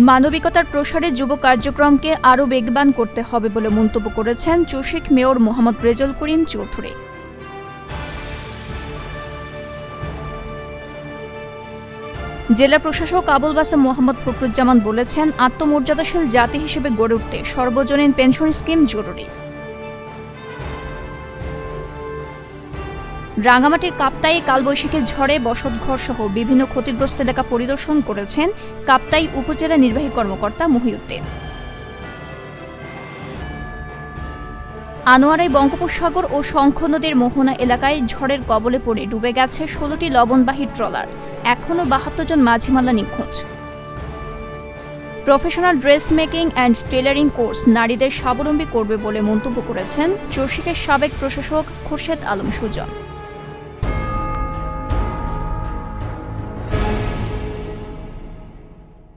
মানবিকতার প্রসারে যুব কার্যক্রমকে আরও বেগবান করতে হবে বলে মন্তব্য করেছেন চসিক মেয়র মোহাম্মদ রেজল করিম চৌধুরী। জেলা প্রশাসক আবুল বাসেম মোহাম্মদ ফখরুজ্জামান বলেছেন, আত্মমর্যাদাশীল জাতি হিসেবে গড়ে উঠতে সর্বজনীন পেনশন স্কিম জরুরি। রাঙামাটির কাপ্তাই কালবৈশাখীর ঝড়ে বসতঘর সহ বিভিন্ন ক্ষতিগ্রস্ত এলাকা পরিদর্শন করেছেন কাপ্তাই উপজেলা নির্বাহী কর্মকর্তা মহিউদ্দিন। আনোয়ারায় বঙ্গোপসাগর ও শঙ্খ নদীর মোহনা এলাকায় ঝড়ের কবলে পড়ে ডুবে গেছে ১৬টি লবণবাহী ট্রলার, এখনও ৭২ জন মাঝিমালা নিখোঁজ। Professional dress making and tailoring course নারীদের স্বাবলম্বী করবে বলে মন্তব্য করেছেন চসিকের সাবেক প্রশাসক খোরশেদ আলম সুজন।